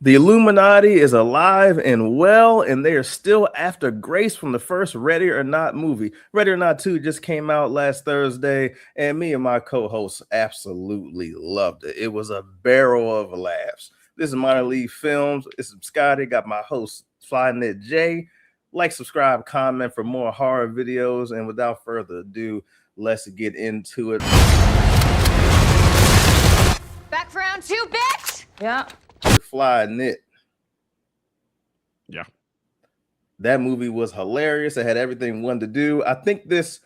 The Illuminati is alive and well, and they are still after Grace from the first Ready or Not movie. Ready or Not 2 just came out last Thursday, and me and my co hosts absolutely loved it. It was a barrel of laughs. This is Minor League Films. This is Scotty. Got my host, Flyknit J. Like, subscribe, comment for more horror videos. And without further ado, let's get into it. Back for round two, bitch! Yeah. Flyknit. Yeah. That movie was hilarious. It had everything one to do. I think this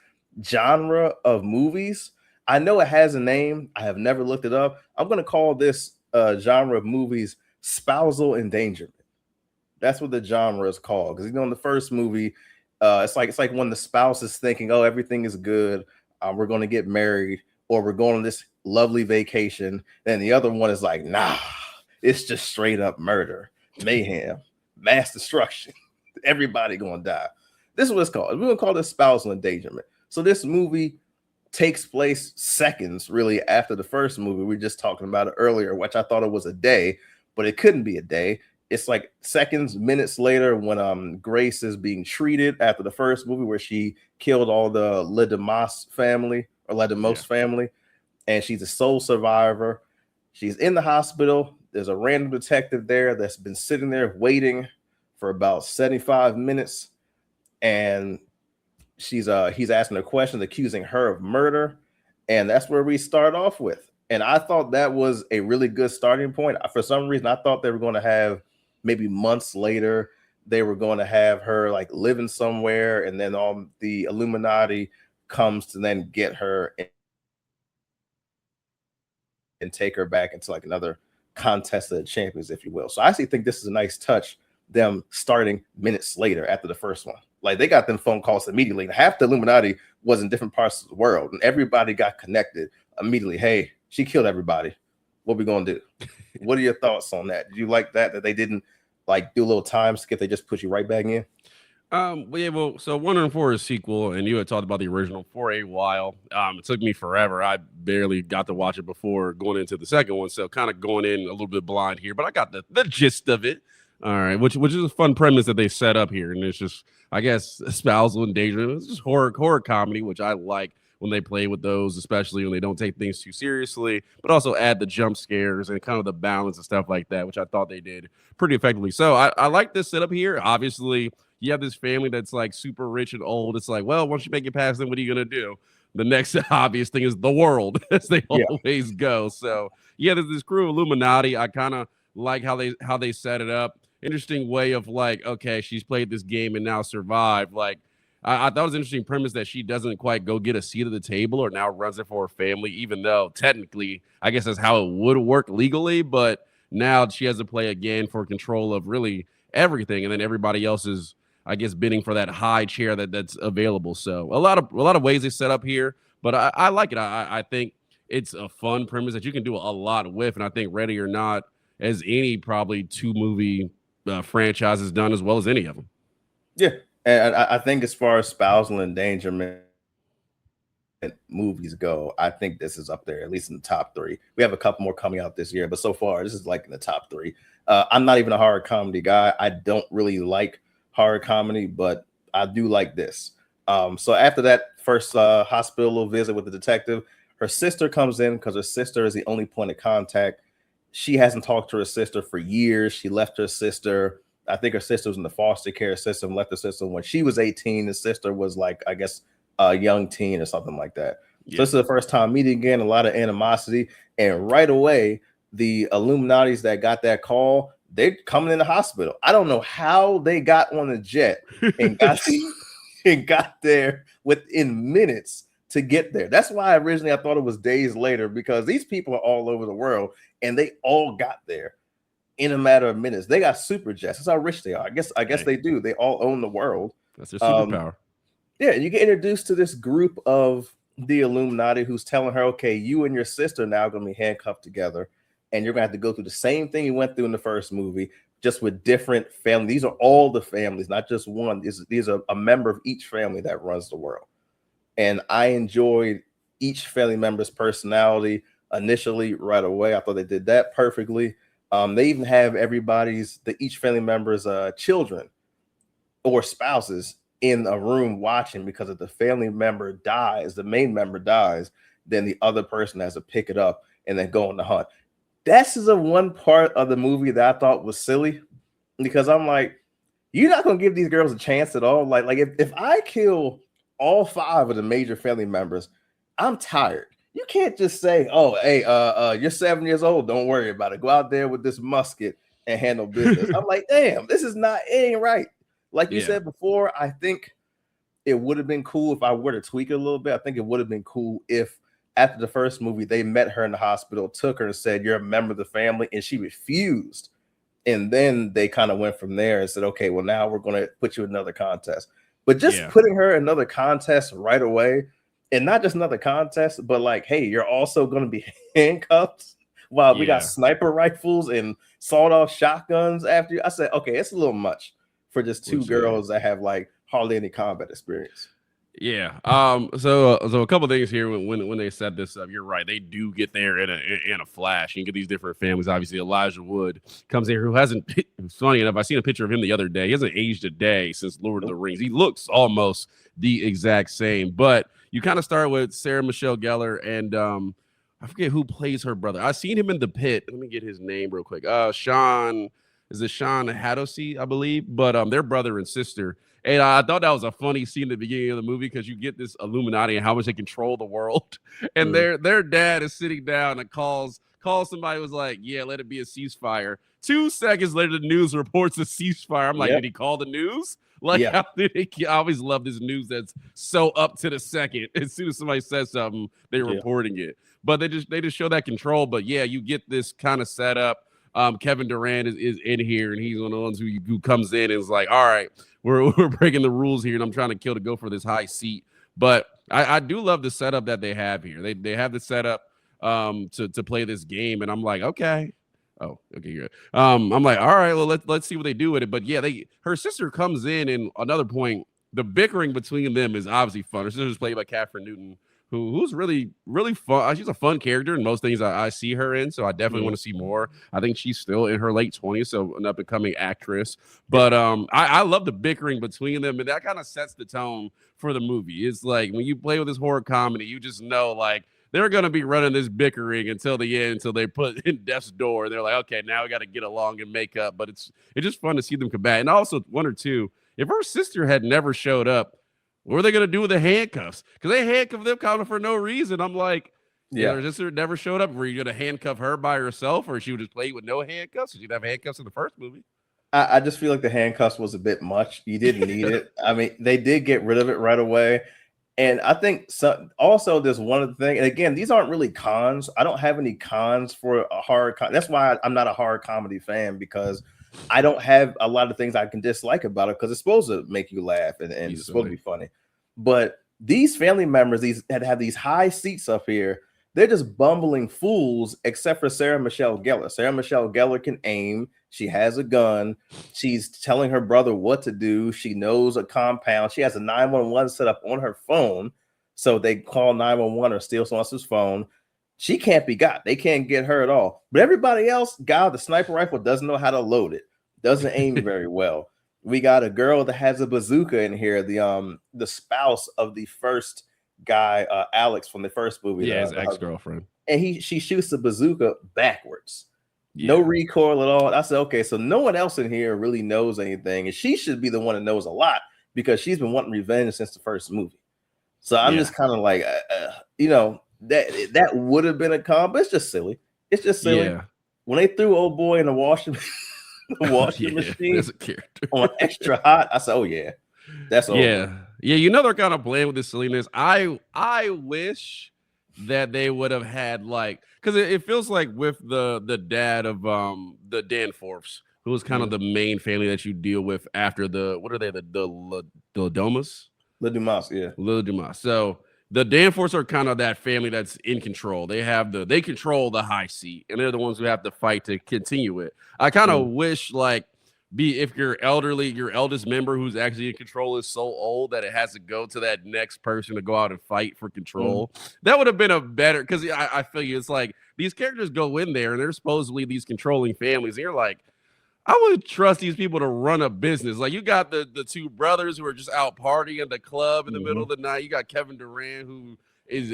genre of movies, I know it has a name. I have never looked it up. I'm going to call this genre of movies spousal endangerment. That's what the genre is called. Because in the first movie, it's like when the spouse is thinking, "Oh, everything is good. We're going to get married, or we're going on this lovely vacation." And the other one is like, "Nah, it's just straight up murder, mayhem, mass destruction. Everybody gonna die." This is what it's called. We're gonna call this spousal endangerment. So this movie takes place seconds really after the first movie. We were just talking about it earlier, which I thought it was a day, but it couldn't be a day. It's like seconds, minutes later when Grace is being treated after the first movie where she killed all the Ledemos family, and she's a sole survivor. She's in the hospital. There's a random detective there that's been sitting there waiting for about 75 minutes, and he's asking her questions, accusing her of murder, and that's where we start off with. And I thought that was a really good starting point. For some reason, I thought they were going to have maybe months later, they were going to have her like living somewhere, and then the Illuminati comes to then get her and take her back into like another contest of the champions, if you will. So I actually think this is a nice touch, them starting minutes later after the first one. Like they got them phone calls immediately. Half the Illuminati was in different parts of the world, and everybody got connected immediately. Hey, she killed everybody. What we gonna do? What are your thoughts on that? Did you like that they didn't like do a little time skip? They just put you right back in. So Wondering for a sequel, and you had talked about the original for a while. It took me forever. I barely got to watch it before going into the second one, so kind of going in a little bit blind here, but I got the gist of it. All right, which is a fun premise that they set up here, and it's just, I guess, spousal endangerment. It's just horror comedy, which I like when they play with those, especially when they don't take things too seriously, but also add the jump scares and kind of the balance and stuff like that, which I thought they did pretty effectively. So I like this setup here. Obviously, you have this family that's like super rich and old. It's like, well, once you make it past them, what are you going to do? The next obvious thing is the world, as they always go. So yeah, there's this crew of Illuminati. I kind of like how they set it up. Interesting way of like, okay, she's played this game and now survived. Like, I thought it was an interesting premise that she doesn't quite go get a seat at the table or now runs it for her family, even though technically, I guess that's how it would work legally. But now she has to play again for control of really everything, and then everybody else is, I guess, bidding for that high chair that's available. So a lot of ways they set up here, but I like it. I think it's a fun premise that you can do a lot with, and I think Ready or Not, as any probably 2-movie franchise has done as well as any of them. Yeah. And I think as far as spousal endangerment movies go, I think this is up there, at least in the top 3. We have a couple more coming out this year, but so far, this is like in the top 3. I'm not even a horror comedy guy. I don't really like horror comedy, but I do like this. So after that first hospital visit with the detective, her sister comes in because her sister is the only point of contact. She hasn't talked to her sister for years. She left her sister. I think her sister was in the foster care system, left the system when she was 18. The sister was like, I guess, a young teen or something like that. Yeah. So this is the first time meeting again, a lot of animosity. And right away, the Illuminatis that got that call, they're coming in the hospital. I don't know how they got on a jet and got there within minutes to get there. That's why originally I thought it was days later, because these people are all over the world and they all got there in a matter of minutes. They got super jets. That's how rich they are. I guess they do. They all own the world. That's their superpower. Yeah, and you get introduced to this group of the Illuminati who's telling her, okay, you and your sister are now going to be handcuffed together, and you're going to have to go through the same thing you went through in the first movie, just with different families. These are all the families, not just one. These are a member of each family that runs the world. And I enjoyed each family member's personality initially right away. I thought they did that perfectly. They even have each family member's children or spouses in a room watching, because if the family member dies, the main member dies, then the other person has to pick it up and then go on the hunt. This is the one part of the movie that I thought was silly, because I'm like, you're not gonna give these girls a chance at all. Like if I kill all 5 of the major family members, I'm tired. You can't just say, "Oh, hey, you're 7 years old. Don't worry about it. Go out there with this musket and handle business." I'm like, damn, this is not, it ain't right. Like you said before, I think it would have been cool if I were to tweak it a little bit. I think it would have been cool if after the first movie they met her in the hospital, took her and said, "You're a member of the family," and she refused. And then they kind of went from there and said, "Okay, well, now we're going to put you in another contest." But just putting her in another contest right away, and not just another contest, but like, hey, you're also going to be handcuffed while we got sniper rifles and sawed-off shotguns after you. I said, okay, it's a little much for just 2 girls that have like hardly any combat experience. Yeah. So a couple things here when they set this up, you're right. They do get there in a flash. You get these different families. Obviously, Elijah Wood comes here, who hasn't. It's funny enough, I seen a picture of him the other day. He hasn't aged a day since Lord of the Rings. He looks almost the exact same. But you kind of start with Sarah Michelle Gellar and I forget who plays her brother. I seen him in The Pit. Let me get his name real quick. Sean Hadosy, I believe. But they're brother and sister. And I thought that was a funny scene at the beginning of the movie, because you get this Illuminati and how much they control the world. And their dad is sitting down and calls somebody, was like, "Yeah, let it be a ceasefire." 2 seconds later, the news reports a ceasefire. I'm like, did he call the news? Like, how did he? I always love this news that's so up to the second. As soon as somebody says something, they're reporting it. But they just show that control. But yeah, you get this kind of setup. Kevin Durant is in here, and he's one of the ones who comes in and is like, "All right, we're breaking the rules here, and I'm trying to kill to go for this high seat." But I do love the setup that they have here. They have the setup to play this game, and I'm like, okay. Oh, okay, good. I'm like, all right, well, let's see what they do with it. But yeah, her sister comes in, and another point, the bickering between them is obviously fun. Her sister's played by Catherine Newton, who's really, really fun. She's a fun character in most things I see her in, so I definitely want to see more. I think she's still in her late 20s, so an up-and-coming actress. But I love the bickering between them, and that kind of sets the tone for the movie. It's like, when you play with this horror comedy, you just know, like, they're going to be running this bickering until the end, until they put in death's door. They're like, okay, now we got to get along and make up. But it's just fun to see them combat. And also, one or two, if her sister had never showed up, what are they going to do with the handcuffs? Because they handcuff them kind of for no reason. I'm like, her sister never showed up. Were you going to handcuff her by herself, or she would just play with no handcuffs? She'd have handcuffs in the first movie. I just feel like the handcuffs was a bit much. You didn't need it. I mean, they did get rid of it right away. And I think also there's one other thing. And again, these aren't really cons. I don't have any cons for a horror. That's why I'm not a horror comedy fan, because I don't have a lot of things I can dislike about it, because it's supposed to make you laugh and it's supposed to be funny. But these family members, these that have these high seats up here, they're just bumbling fools, except for Sarah Michelle Gellar. Sarah Michelle Gellar can aim. She has a gun. She's telling her brother what to do. She knows a compound. She has a 911 set up on her phone, so they call 911 or steal someone else's phone. She can't be got. They can't get her at all. But everybody else, guy with the sniper rifle doesn't know how to load it. Doesn't aim very well. We got a girl that has a bazooka in here. The spouse of the first guy, Alex from the first movie. Yeah, his ex-girlfriend. And she shoots the bazooka backwards. No recoil at all. I said, okay, so no one else in here really knows anything, and she should be the one that knows a lot, because she's been wanting revenge since the first movie. So I'm just kind of like, that would have been a con, but it's just silly. It's just silly. Yeah. When they threw old boy in the washing machine as a character on extra hot, I said, oh yeah, that's over. Yeah. They're kind of playing with this silliness. I wish that they would have had, like, because it feels like with the dad of the Danforths, who was kind of the main family that you deal with after the Dumas. So the Danforths are kind of that family that's in control. They control the high seat, and they're the ones who have to fight to continue it. I kind of wish, like, if your eldest member who's actually in control is so old that it has to go to that next person to go out and fight for control. That would have been a better, because I feel you. It's like these characters go in there and they're supposedly these controlling families. And you're like, I would trust these people to run a business. Like you got the two brothers who are just out partying at the club in the middle of the night. You got Kevin Durant who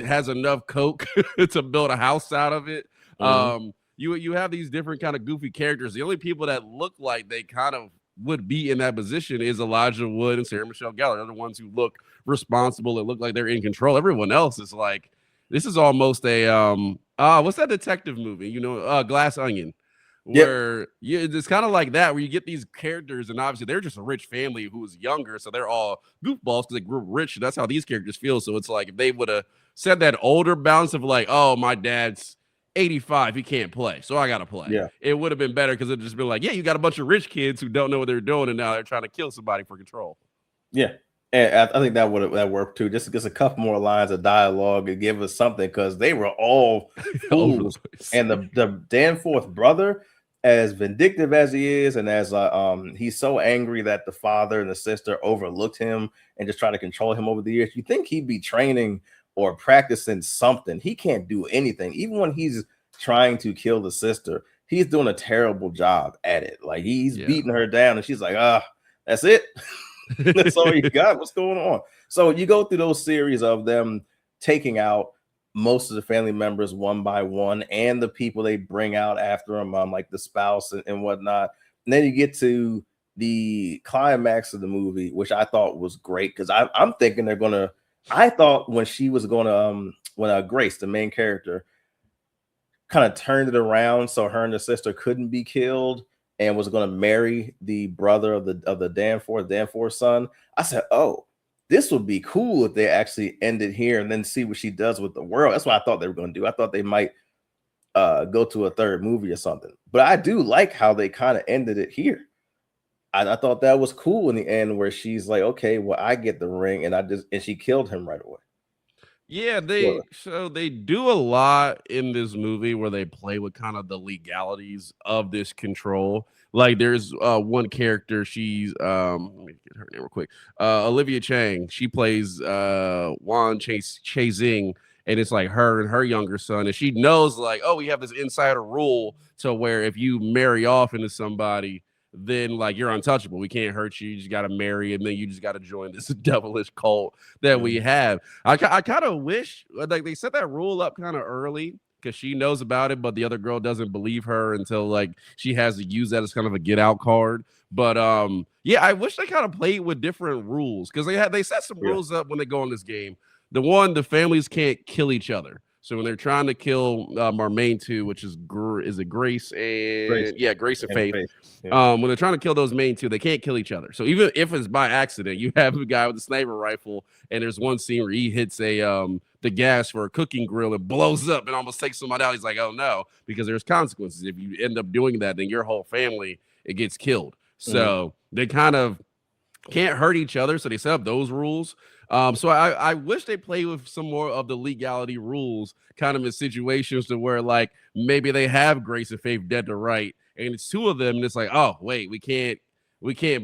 has enough coke to build a house out of it. You have these different kind of goofy characters. The only people that look like they kind of would be in that position is Elijah Wood and Sarah Michelle Gellar. They're the ones who look responsible and look like they're in control. Everyone else is like, this is almost a what's that detective movie? Glass Onion. Where it's kind of like that, where you get these characters, and obviously they're just a rich family who's younger, so they're all goofballs because they grew up rich. That's how these characters feel. So it's like if they would have said that older balance of like, oh, my dad's 85, he can't play, so I gotta play. Yeah, it would have been better because it'd just been like, yeah, you got a bunch of rich kids who don't know what they're doing, and now they're trying to kill somebody for control. Yeah. And I think that would work too. Just a couple more lines of dialogue and give us something, because they were all fools. And the Danforth brother, as vindictive as he is, and as he's so angry that the father and the sister overlooked him and just try to control him over the years. You think he'd be training or practicing something? He can't do anything. Even when he's trying to kill the sister, he's doing a terrible job at it. Like he's beating her down, and she's like, that's it. That's all you got. What's going on? So you go through those series of them taking out most of the family members one by one, and the people they bring out after them, like the spouse and whatnot. And then you get to the climax of the movie, which I thought was great, because I'm thinking they're gonna. I thought when she was gonna when Grace, the main character, kind of turned it around so her and the sister couldn't be killed, and was going to marry the brother of the Danforth son. I said, oh, this would be cool if they actually ended here and then see what she does with the world. That's what I thought they were going to do. I thought they might go to a third movie or something. But I do like how they kind of ended it here. I thought that was cool in the end, where she's like, okay, well, I get the ring, and she killed him right away. Yeah, they do a lot in this movie where they play with kind of the legalities of this control. Like there's one character, she's let me get her name real quick. Olivia Chang. She plays Wan Chazing, and it's like her and her younger son, and she knows like, oh, we have this insider rule to where if you marry off into somebody, then like you're untouchable. We can't hurt you. You just got to marry, and then you just got to join this devilish cult that we have. I kind of wish like they set that rule up kind of early, because she knows about it, but the other girl doesn't believe her until like she has to use that as kind of a get out card. But yeah, I wish they kind of played with different rules, because they set some rules up when they go in this game. The families can't kill each other. So when they're trying to kill our main two, which is it Grace and Grace and Faith. When they're trying to kill those main two, they can't kill each other. So even if it's by accident, you have a guy with a sniper rifle, and there's one scene where he hits the gas for a cooking grill, and blows up and almost takes somebody out. He's like, oh no, because there's consequences. If you end up doing that, then your whole family, it gets killed. So they kind of can't hurt each other. So they set up those rules. So I wish they play with some more of the legality rules, kind of in situations to where like maybe they have Grace and Faith dead to right, and it's two of them, and it's like, oh wait, we can't,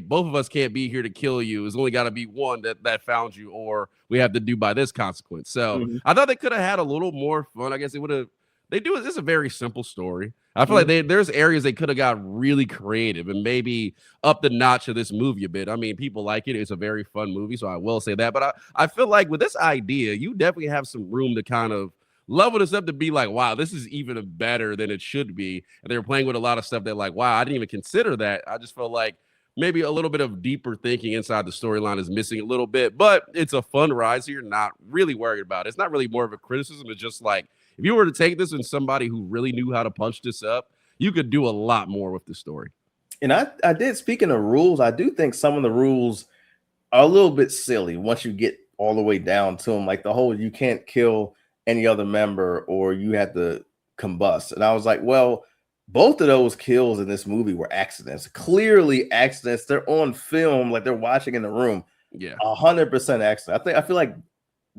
both of us can't be here to kill you. It's only got to be one that found you, or we have to do by this consequence. So I thought they could have had a little more fun. I guess they would have. They do it. It's a very simple story. I feel like there's areas they could have got really creative and maybe up the notch of this movie a bit. I mean, people like it. It's a very fun movie, so I will say that. But I feel like with this idea, you definitely have some room to kind of level this up to be like, wow, this is even better than it should be. And they're playing with a lot of stuff that like, wow, I didn't even consider that. I just felt like maybe a little bit of deeper thinking inside the storyline is missing a little bit. But it's a fun ride, so you're not really worried about it. It's not really more of a criticism. It's just like, if you were to take this and somebody who really knew how to punch this up, you could do a lot more with the story. And I did, speaking of rules, I do think some of the rules are a little bit silly once you get all the way down to them. Like the whole, you can't kill any other member or you have to combust. And I was like, well, both of those kills in this movie were accidents. Clearly accidents. They're on film, like they're watching in the room. Yeah. 100% accident. I feel like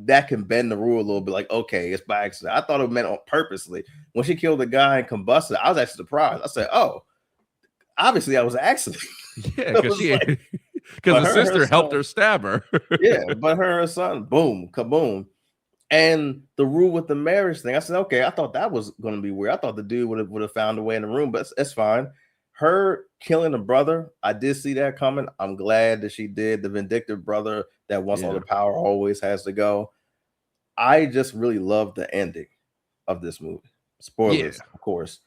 that can bend the rule a little bit, like, okay, it's by accident. I thought it meant on purposely. When she killed the guy and combusted, I was actually surprised. I said, oh, obviously that was an accident. Yeah, because the sister helped her stab her. Yeah, but her son, boom, kaboom. And the rule with the marriage thing, I said, okay, I thought that was going to be weird. I thought the dude would have found a way in the room, but it's fine. Her killing a brother, I did see that coming. I'm glad that she did. The vindictive brother that wants all the power always has to go. I just really love the ending of this movie. Spoilers, of course,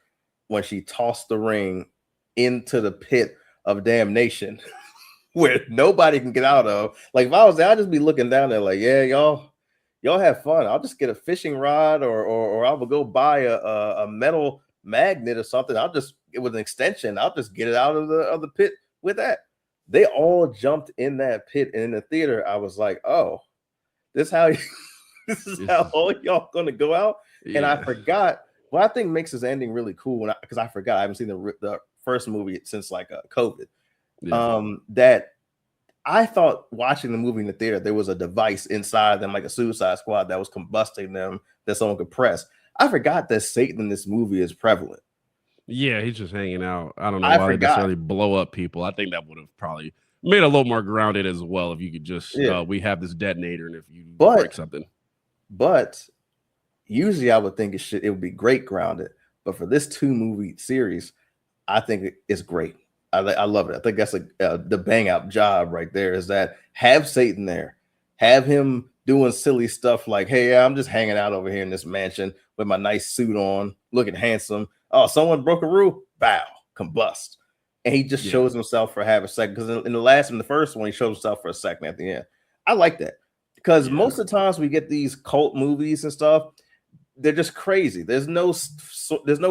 when she tossed the ring into the pit of damnation where nobody can get out of. Like if I was there, I'd just be looking down there like, yeah, y'all have fun. I'll just get a fishing rod or I will go buy a metal magnet or something. I'll just with an extension, I'll just get it out of the pit with that. They all jumped in that pit, and in the theater, I was like, oh, this how this is how all y'all gonna go out. And I forgot what I think makes this ending really cool, because I forgot I haven't seen the first movie since like COVID. That I thought watching the movie in the theater, there was a device inside them, like a Suicide Squad, that was combusting them that someone could press. I forgot that Satan in this movie is prevalent. Yeah, he's just hanging out. I don't know why they necessarily blow up people. I think that would have probably made it a little more grounded as well if you could just we have this detonator, and if you break something. But usually I would think it would be great grounded. But for this 2-movie series, I think it's great. I love it. I think that's the bang out job right there, is that have Satan there, have him doing silly stuff like, hey, I'm just hanging out over here in this mansion with my nice suit on, looking handsome. Oh, someone broke a rule, bow, combust. And he just shows himself for half a second. Because in the first one, he shows himself for a second at the end. I like that, because most of the times we get these cult movies and stuff, they're just crazy. There's no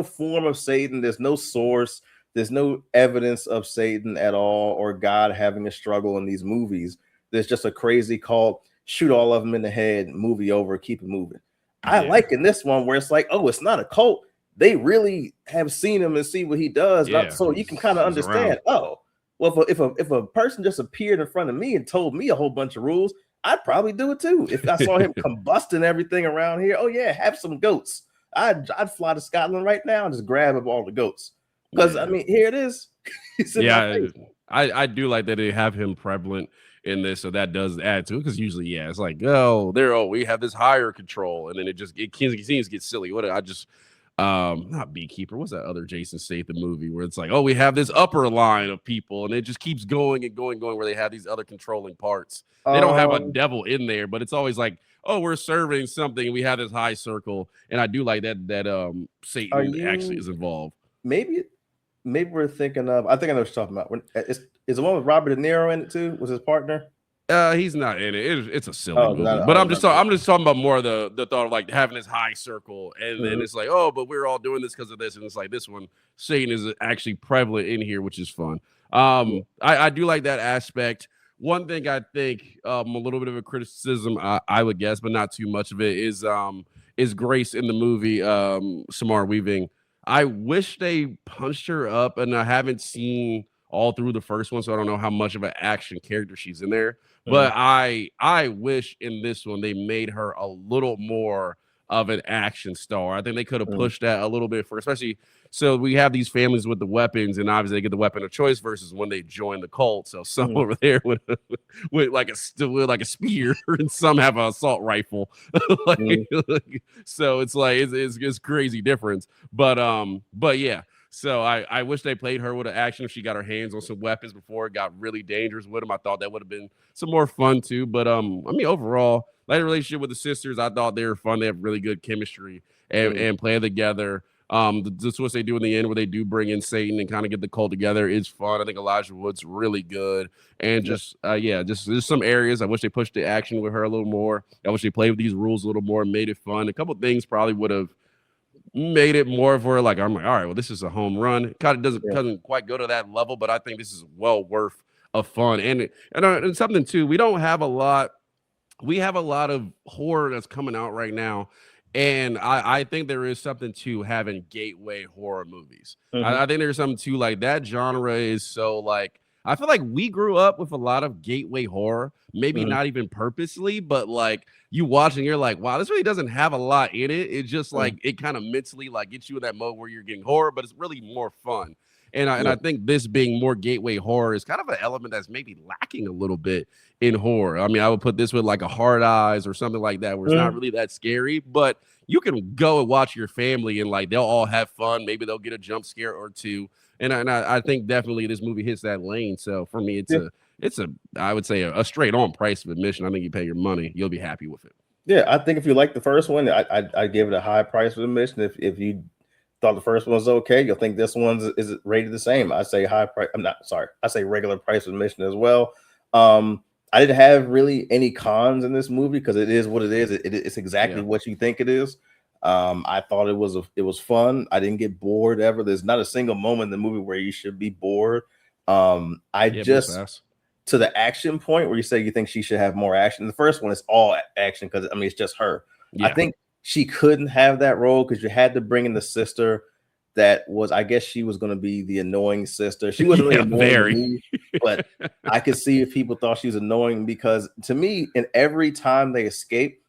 form of Satan. There's no source. There's no evidence of Satan at all, or God having a struggle in these movies. There's just a crazy cult, shoot all of them in the head, movie over, keep it moving. I like in this one where it's like, oh, it's not a cult. They really have seen him and see what he does. So you can kind of understand, well, if a person just appeared in front of me and told me a whole bunch of rules, I'd probably do it too. If I saw him combusting everything around here, oh yeah, have some goats. I'd fly to Scotland right now and just grab up all the goats. Because I mean, here it is. I do like that they have him prevalent in this, so that does add to it. Because usually, it's like, we have this higher control, and then it seems to get silly. Not Beekeeper. What's that other Jason Statham movie where it's like, we have this upper line of people, and it just keeps going and going, where they have these other controlling parts. They don't have a devil in there, but it's always like, we're serving something, and we have this high circle. And I do like that Satan actually is involved. Maybe we're thinking of. I think I know what you're talking about. Is the one with Robert De Niro in it too? Was his partner? He's not in it. It's a silly movie. But I'm just talking about more of the thought of like having this high circle, and then it's like, but we're all doing this because of this, and it's like this one, Satan is actually prevalent in here, which is fun. I do like that aspect. One thing I think a little bit of a criticism, I would guess, but not too much of it, is Grace in the movie, Samara Weaving. I wish they punched her up, and I haven't seen all through the first one, so I don't know how much of an action character she's in there. But I wish in this one they made her a little more of an action star. I think they could have pushed that a little bit for, especially so we have these families with the weapons, and obviously they get the weapon of choice versus when they join the cult. So some over there with like a spear, and some have an assault rifle. So it's like it's crazy difference. But yeah. So I wish they played her with an action if she got her hands on some weapons before it got really dangerous with them. I thought that would have been some more fun too. But I mean, overall, like the relationship with the sisters, I thought they were fun. They have really good chemistry and play together. That's what they do in the end, where they do bring in Satan and kind of get the cult together, is fun. I think Elijah Wood's really good. And just there's some areas I wish they pushed the action with her a little more. I wish they played with these rules a little more and made it fun. A couple things probably would have made it more of where, like, I'm like, all right, well, this is a home run. It kind of doesn't quite go to that level, but I think this is well worth of fun. And something too, we have a lot of horror that's coming out right now. And I think there is something to having gateway horror movies. I think there's something to, like, that genre is so, like, I feel like we grew up with a lot of gateway horror, maybe not even purposely, but like you watch and you're like, wow, this really doesn't have a lot in it. It's just like it kind of mentally like gets you in that mode where you're getting horror, but it's really more fun. And I think this being more gateway horror is kind of an element that's maybe lacking a little bit in horror. I mean, I would put this with like a Hard Eyes or something like that, where it's not really that scary, but you can go and watch your family and like they'll all have fun. Maybe they'll get a jump scare or two. And I think definitely this movie hits that lane. So for me, it's a I would say a straight on price of admission. I think you pay your money, you'll be happy with it. Yeah, I think if you like the first one, I give it a high price of admission. If you thought the first one was okay, you'll think this one's is rated the same. I say high price. I'm not sorry. I say regular price of admission as well. I didn't have really any cons in this movie because it is what it is. It's exactly what you think it is. I thought it was fun. I didn't get bored ever. There's not a single moment in the movie where you should be bored. Just to the action point where you say you think she should have more action. The first one is all action because I mean it's just her. Yeah. I think she couldn't have that role because you had to bring in the sister that was, I guess she was going to be the annoying sister. She wasn't really annoying to me, but I could see if people thought she was annoying because to me, in every time they escaped,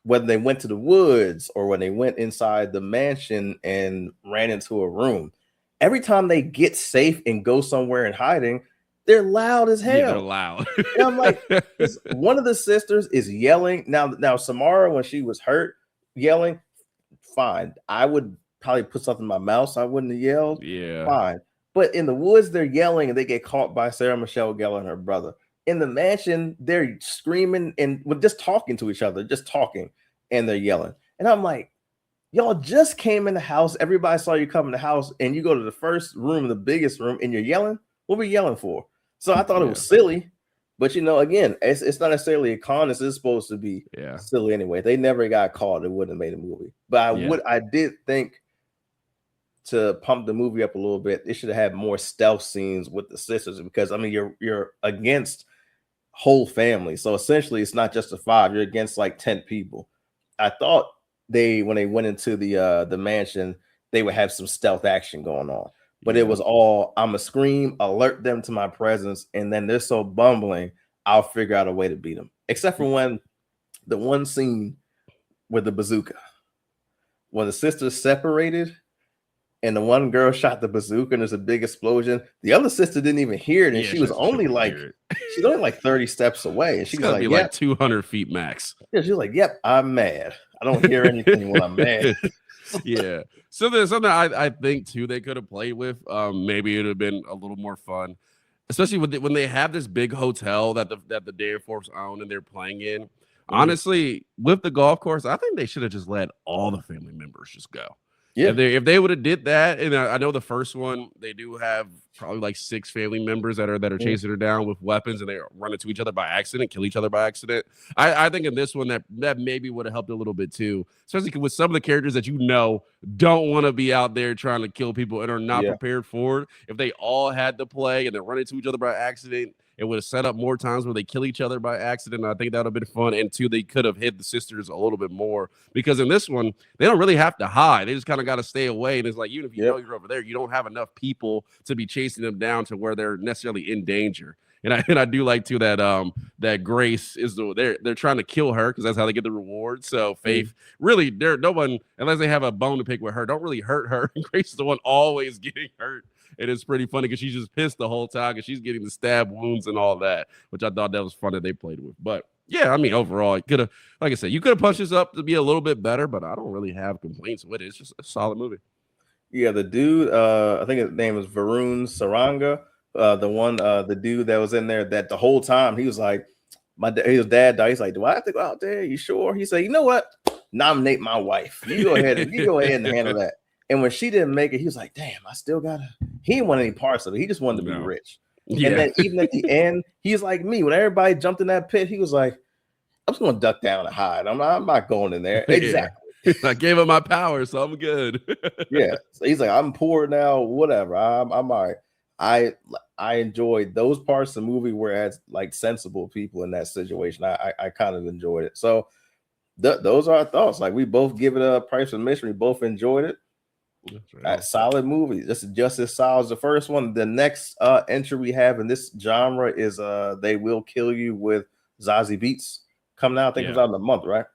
whether they went to the woods or when they went inside the mansion and ran into a room, every time they get safe and go somewhere and hiding, they're loud as hell. Yeah, they're loud. And I'm like, one of the sisters is yelling. Now Samara, when she was hurt, yelling, fine. I would probably put something in my mouth so I wouldn't have yelled. Yeah. Fine. But in the woods, they're yelling and they get caught by Sarah Michelle Gellar and her brother. In the mansion, they're screaming and just talking to each other, just talking, and they're yelling. And I'm like, y'all just came in the house. Everybody saw you come in the house, and you go to the first room, the biggest room, and you're yelling. What were you yelling for? So I thought it was silly. But, again, it's not necessarily a con. This is supposed to be silly anyway. If they never got caught, it wouldn't have made a movie. But I did think to pump the movie up a little bit, it should have had more stealth scenes with the sisters because, I mean, you're against whole family. So essentially, it's not just a 5. You're against like 10 people. I thought when they went into the mansion, they would have some stealth action going on. But it was all, I'm a scream, alert them to my presence, and then they're so bumbling, I'll figure out a way to beat them. Except for when the one scene with the bazooka, when the sisters separated, and the one girl shot the bazooka, and there's a big explosion. The other sister didn't even hear it, and she was only like 30 steps away, and she was like, like 200 feet max. Yeah, she was like, "Yep, I'm mad. I don't hear anything when I'm mad." Yeah. So there's something I think too they could have played with. Maybe it would have been a little more fun, especially when they have this big hotel that the Danforths own and they're playing in. Honestly, with the golf course, I think they should have just let all the family members just go. Yeah, if they would have did that, and I know the first one they do have probably like 6 family members that are chasing her down with weapons, and they run into each other by accident, kill each other by accident. I think in this one that maybe would have helped a little bit too, especially with some of the characters that don't want to be out there trying to kill people and are not prepared for it. If they all had to play and they run into each other by accident, it would have set up more times where they kill each other by accident. I think that would have been fun. And 2, they could have hit the sisters a little bit more because in this one, they don't really have to hide. They just kind of got to stay away. And it's like, even if you know you're over there, you don't have enough people to be chasing them down to where they're necessarily in danger. And I do like too that Grace is they're trying to kill her because that's how they get the reward. So Faith really, no one unless they have a bone to pick with her, don't really hurt her. Grace is the one always getting hurt. And it's pretty funny because she's just pissed the whole time because she's getting the stab wounds and all that, which I thought that was fun that they played with. But yeah, I mean, overall, it could have, like I said, you could have punched this up to be a little bit better, but I don't really have complaints with it. It's just a solid movie. Yeah, the dude, I think his name is Varun Saranga, the dude that was in there that the whole time he was like, his dad died. He's like, do I have to go out there? You sure? He said, you know what? Nominate my wife. You go ahead and handle that. And when she didn't make it, he was like, damn, I still gotta. He didn't want any parts of it. He just wanted to be rich. Yeah. And then even at the end, he's like me. When everybody jumped in that pit, he was like, I'm just gonna duck down and hide. I'm not going in there. Exactly. I gave him my power, so I'm good. Yeah. So he's like, I'm poor now, whatever. I'm all right. I enjoyed those parts of the movie where it has like sensible people in that situation. I kind of enjoyed it. So those are our thoughts. Like we both give it a price of admission. We both enjoyed it. Solid movie. This is just as solid as the first one. The next entry we have in this genre is They Will Kill You with Zazie Beetz coming out. I think it's out in a month, right?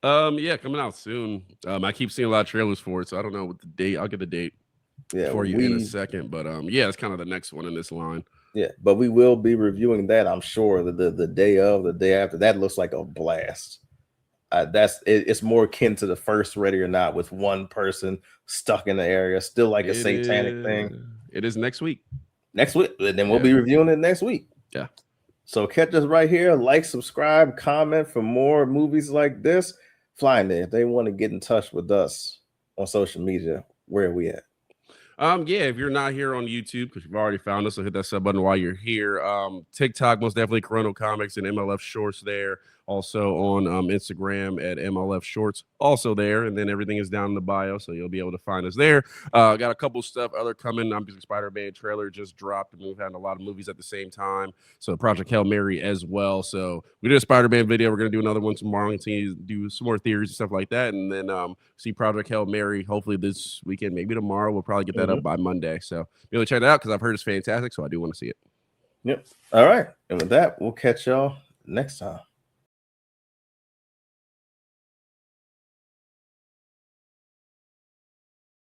Yeah, coming out soon. I keep seeing a lot of trailers for it, so I don't know what the date. I'll get the date. for you in a second. But yeah, it's kind of the next one in this line. Yeah, but we will be reviewing that, I'm sure, the day of, the day after. That looks like a blast. It's more akin to the first Ready or Not, with one person stuck in the area, still like a satanic thing. It is next week. Next week, and then we'll be reviewing it next week. Yeah. So catch us right here. Like, subscribe, comment for more movies like this. Flyknit, if they want to get in touch with us on social media, where are we at? Yeah, if you're not here on YouTube, because you've already found us, so hit that sub button while you're here. TikTok, most definitely Kuronocomics and MLF Shorts there. Also on Instagram at MLF Shorts, also there. And then everything is down in the bio, so you'll be able to find us there. Got a couple stuff other coming. Obviously, Spider-Man trailer just dropped, and we've had a lot of movies at the same time. So Project Hail Mary as well. So we did a Spider-Man video. We're going to do another one tomorrow. Continue to do some more theories and stuff like that. And then see Project Hail Mary hopefully this weekend, maybe tomorrow. We'll probably get that up by Monday. So be able to check that out because I've heard it's fantastic. So I do want to see it. Yep. All right. And with that, we'll catch y'all next time.